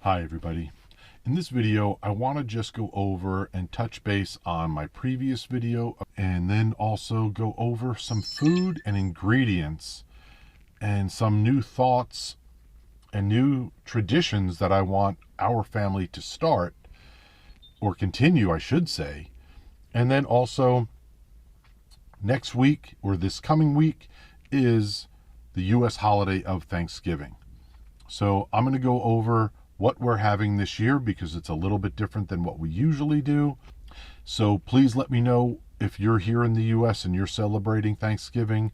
Hi everybody. In this video, I want to just go over and touch base on my previous video and then also go over some food and ingredients and some new thoughts and new traditions that I want our family to start or continue, I should say. And then also next week or this coming week is the U.S. holiday of Thanksgiving. So I'm going to go over what we're having this year because it's a little bit different than what we usually do. So please let me know if you're here in the U.S. and you're celebrating Thanksgiving,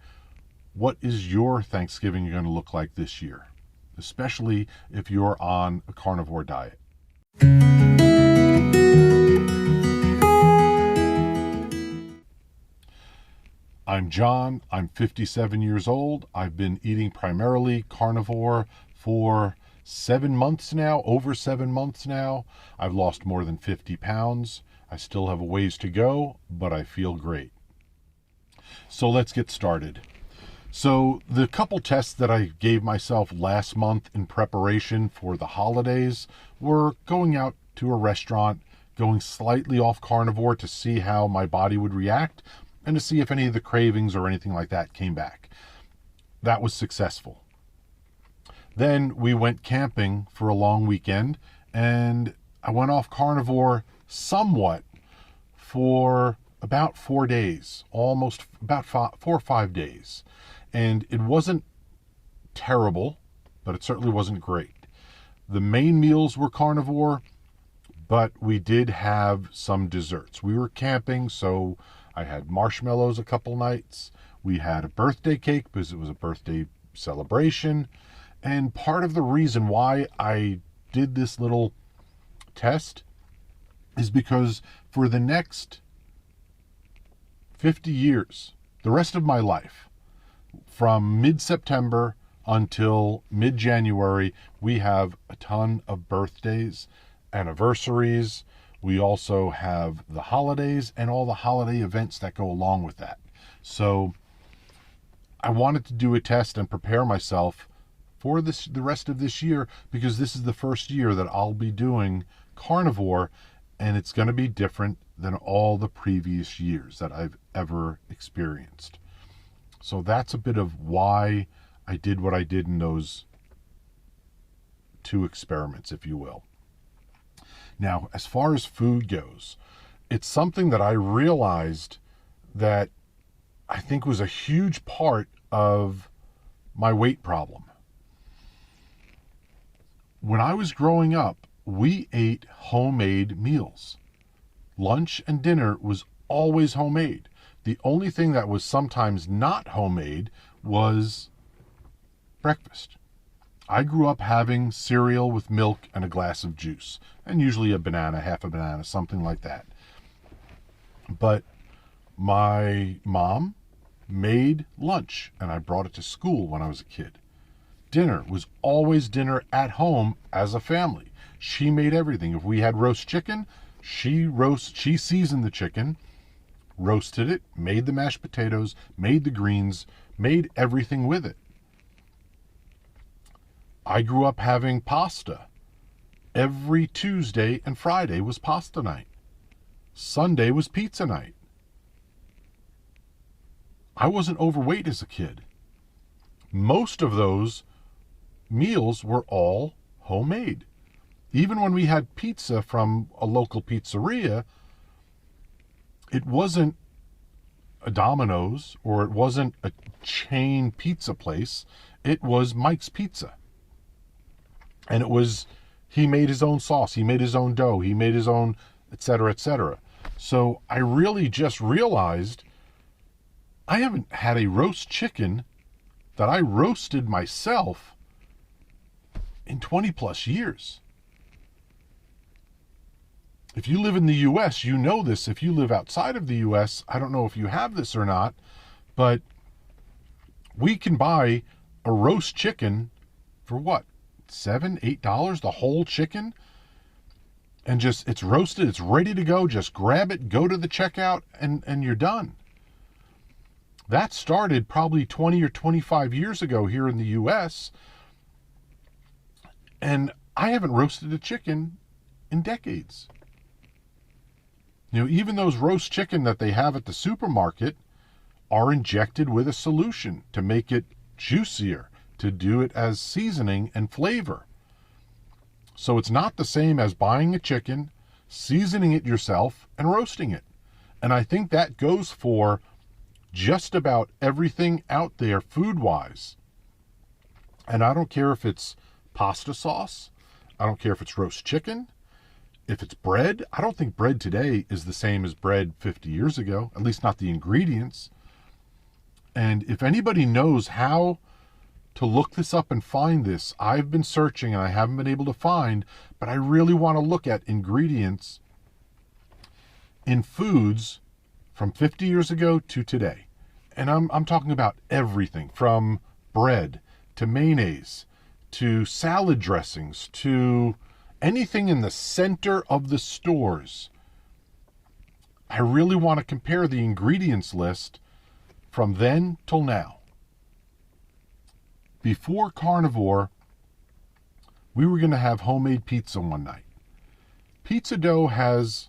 what is your Thanksgiving going to look like this year, especially if you're on a carnivore diet. I'm John. I'm 57 years old. I've been eating primarily carnivore for 7 months now, over 7 months now. I've lost more than 50 pounds. I still have a ways to go, but I feel great. So let's get started. So the couple tests that I gave myself last month in preparation for the holidays were going out to a restaurant, going slightly off carnivore to see how my body would react and to see if any of the cravings or anything like that came back. That was successful. Then we went camping for a long weekend, and I went off carnivore somewhat for about 4 days, almost about 4 or 5 days. And it wasn't terrible, but it certainly wasn't great. The main meals were carnivore, but we did have some desserts. We were camping, so I had marshmallows a couple nights. We had a birthday cake because it was a birthday celebration. And part of the reason why I did this little test is because for the next 50 years, the rest of my life, from mid-September until mid-January, we have a ton of birthdays, anniversaries. We also have the holidays and all the holiday events that go along with that. So I wanted to do a test and prepare myself for the rest of this year, because this is the first year that I'll be doing carnivore, and it's going to be different than all the previous years that I've ever experienced. So that's a bit of why I did what I did in those 2 experiments, if you will. Now, as far as food goes, it's something that I realized that I think was a huge part of my weight problem. When I was growing up, we ate homemade meals. Lunch and dinner was always homemade. The only thing that was sometimes not homemade was breakfast. I grew up having cereal with milk and a glass of juice, and usually a banana, half a banana, something like that. But my mom made lunch, and I brought it to school when I was a kid. Dinner was always dinner at home as a family. She made everything. If we had roast chicken, she seasoned the chicken, roasted it, made the mashed potatoes, made the greens, made everything with it. I grew up having pasta. Every Tuesday and Friday was pasta night. Sunday was pizza night. I wasn't overweight as a kid. Most of those meals were all homemade. Even when we had pizza from a local pizzeria, it wasn't a Domino's or it wasn't a chain pizza place. It was Mike's Pizza. And it was, he made his own sauce, he made his own dough, he made his own, etc., etc. So I really just realized I haven't had a roast chicken that I roasted myself in 20 plus years. If you live in the U.S., you know this. If you live outside of the U.S., I don't know if you have this or not, but we can buy a roast chicken for what? $7, $8, the whole chicken? And just, it's roasted, it's ready to go. Just grab it, go to the checkout, and you're done. That started probably 20 or 25 years ago here in the U.S., and I haven't roasted a chicken in decades. You know, even those roast chicken that they have at the supermarket are injected with a solution to make it juicier, to do it as seasoning and flavor. So it's not the same as buying a chicken, seasoning it yourself, and roasting it. And I think that goes for just about everything out there food-wise. And I don't care if it's pasta sauce, I don't care if it's roast chicken, if it's bread. I don't think bread today is the same as bread 50 years ago, at least not the ingredients. And if anybody knows how to look this up and find this, I've been searching and I haven't been able to find, but I really want to look at ingredients in foods from 50 years ago to today. And I'm talking about everything from bread to mayonnaise to salad dressings to anything in the center of the stores. I really want to compare the ingredients list from then till now. Before Carnivore, we were going to have homemade pizza one night. Pizza dough has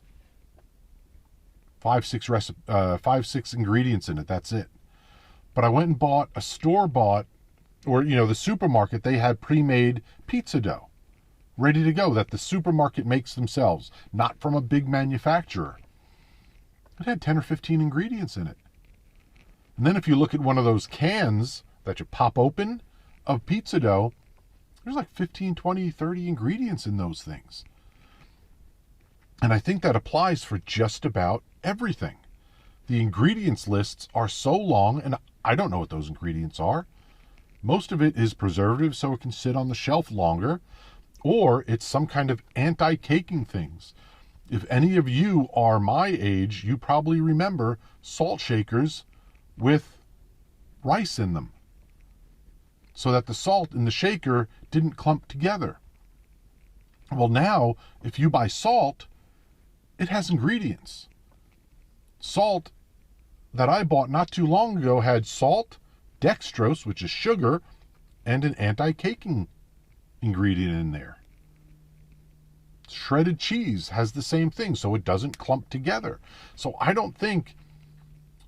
5-6 ingredients in it. That's it. But I went and bought a store-bought, or the supermarket. They had pre-made pizza dough ready to go that the supermarket makes themselves, not from a big manufacturer. It had 10 or 15 ingredients in it. And then if you look at one of those cans that you pop open of pizza dough, there's like 15, 20, 30 ingredients in those things. And I think that applies for just about everything. The ingredients lists are so long, and I don't know what those ingredients are. Most of it is preservative so it can sit on the shelf longer, or it's some kind of anti-caking things. If any of you are my age, you probably remember salt shakers with rice in them, so that the salt in the shaker didn't clump together. Well, now, if you buy salt, it has ingredients. Salt that I bought not too long ago had salt, dextrose, which is sugar, and an anti-caking ingredient in there. Shredded cheese has the same thing, so it doesn't clump together. So I don't think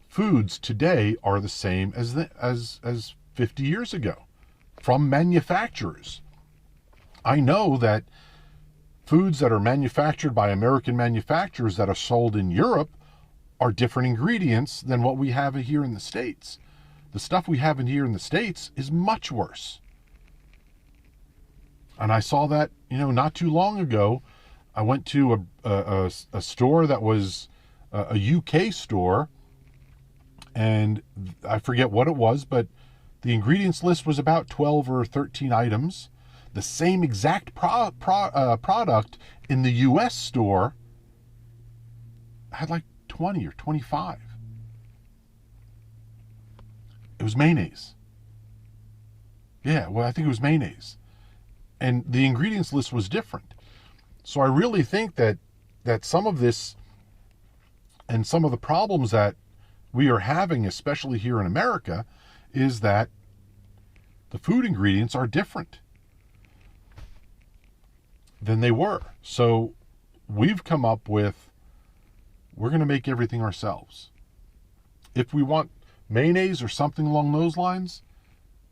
foods today are the same as 50 years ago from manufacturers. I know that foods that are manufactured by American manufacturers that are sold in Europe are different ingredients than what we have here in the States. The stuff we have in here in the States is much worse. And I saw that, not too long ago. I went to a store that was a UK store, and I forget what it was, but the ingredients list was about 12 or 13 items. The same exact product in the US store had like 20 or 25. It was mayonnaise. Yeah, well, I think it was mayonnaise. And the ingredients list was different. So I really think that some of this and some of the problems that we are having, especially here in America, is that the food ingredients are different than they were. So we've come up with, we're going to make everything ourselves. If we want mayonnaise or something along those lines,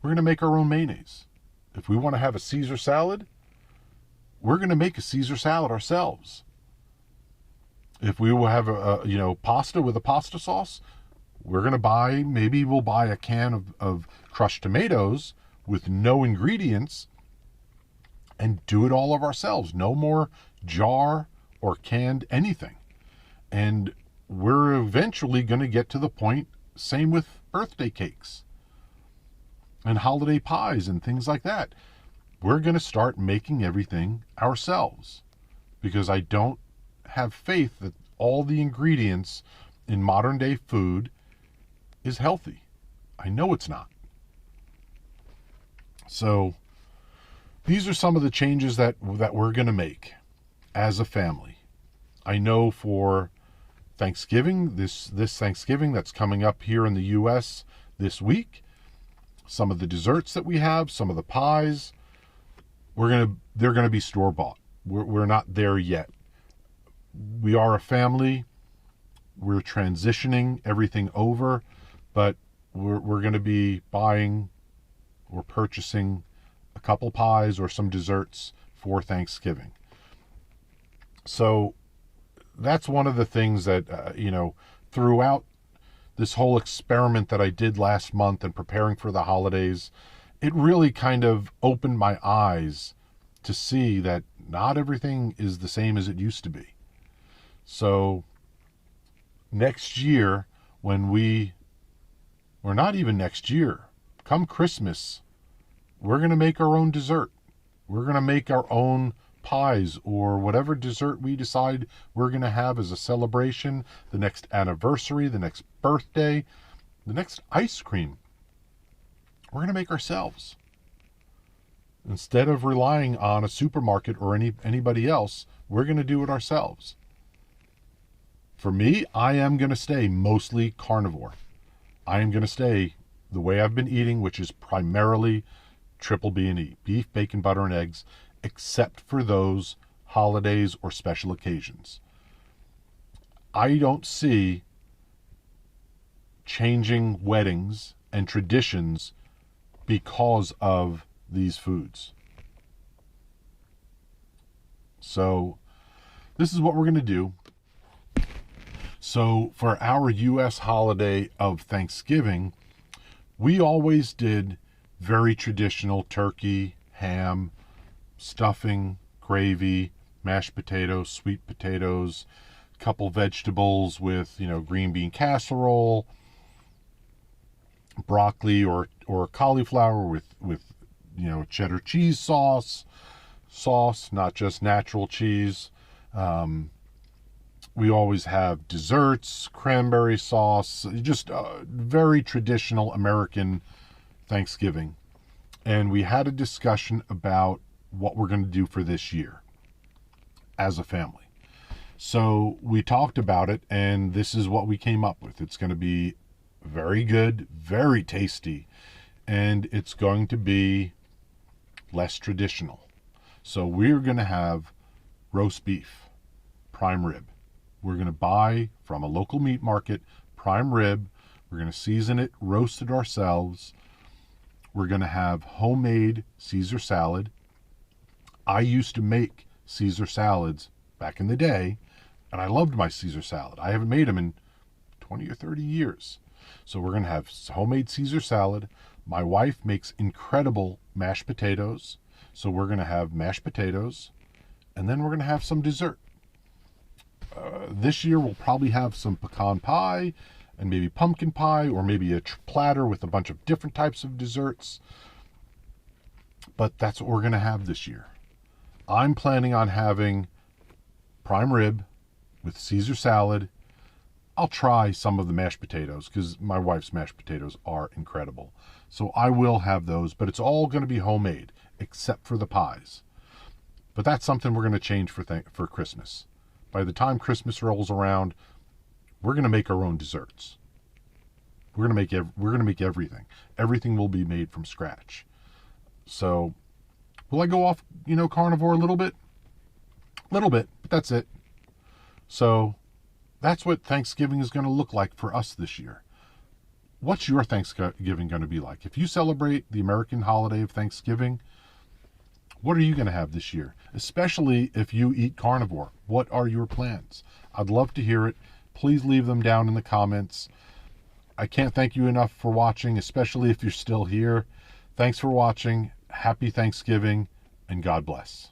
we're going to make our own mayonnaise. If we want to have a Caesar salad, we're going to make a Caesar salad ourselves. If we will have a pasta with a pasta sauce, we're going to maybe we'll buy a can of crushed tomatoes with no ingredients and do it all of ourselves. No more jar or canned anything. And we're eventually going to get to the point, same with birthday cakes and holiday pies and things like that. We're going to start making everything ourselves, because I don't have faith that all the ingredients in modern day food is healthy. I know it's not. So these are some of the changes that we're going to make as a family. I know for Thanksgiving, this Thanksgiving that's coming up here in the U.S. this week, some of the desserts that we have, some of the pies, they're gonna be store bought. We're not there yet. We are a family. We're transitioning everything over, but we're going to be buying or purchasing a couple pies or some desserts for Thanksgiving. So that's one of the things that, throughout this whole experiment that I did last month and preparing for the holidays, it really kind of opened my eyes to see that not everything is the same as it used to be. So next year, or not even next year, come Christmas, we're going to make our own dessert. We're going to make our own pies or whatever dessert we decide we're going to have as a celebration, the next anniversary, the next birthday, the next ice cream. We're going to make ourselves. Instead of relying on a supermarket or anybody else, we're going to do it ourselves. For me, I am going to stay mostly carnivore. I am going to stay the way I've been eating, which is primarily triple B&E, beef, bacon, butter, and eggs, except for those holidays or special occasions. I don't see changing weddings and traditions because of these foods. So this is what we're going to do. So for our U.S. holiday of Thanksgiving, we always did very traditional turkey, ham, stuffing, gravy, mashed potatoes, sweet potatoes, couple vegetables with, green bean casserole, broccoli or cauliflower with cheddar cheese sauce, not just natural cheese. We always have desserts, cranberry sauce, just very traditional American Thanksgiving. And we had a discussion about what we're going to do for this year as a family. So we talked about it, and this is what we came up with. It's going to be very good, very tasty, and it's going to be less traditional. So we're going to have roast beef, prime rib. We're going to buy from a local meat market prime rib. We're going to season it, roast it ourselves. We're going to have homemade Caesar salad. I used to make Caesar salads back in the day, and I loved my Caesar salad. I haven't made them in 20 or 30 years. So we're going to have homemade Caesar salad. My wife makes incredible mashed potatoes. So we're going to have mashed potatoes, and then we're going to have some dessert. This year we'll probably have some pecan pie and maybe pumpkin pie, or maybe a platter with a bunch of different types of desserts. But that's what we're going to have this year. I'm planning on having prime rib with Caesar salad. I'll try some of the mashed potatoes because my wife's mashed potatoes are incredible. So I will have those, but it's all going to be homemade except for the pies. But that's something we're going to change for Christmas. By the time Christmas rolls around, we're going to make our own desserts. We're going to make everything. Everything will be made from scratch. So, will I go off, carnivore a little bit? Little bit, but that's it. So, that's what Thanksgiving is going to look like for us this year. What's your Thanksgiving going to be like? If you celebrate the American holiday of Thanksgiving, what are you going to have this year? Especially if you eat carnivore. What are your plans? I'd love to hear it. Please leave them down in the comments. I can't thank you enough for watching, especially if you're still here. Thanks for watching. Happy Thanksgiving, and God bless.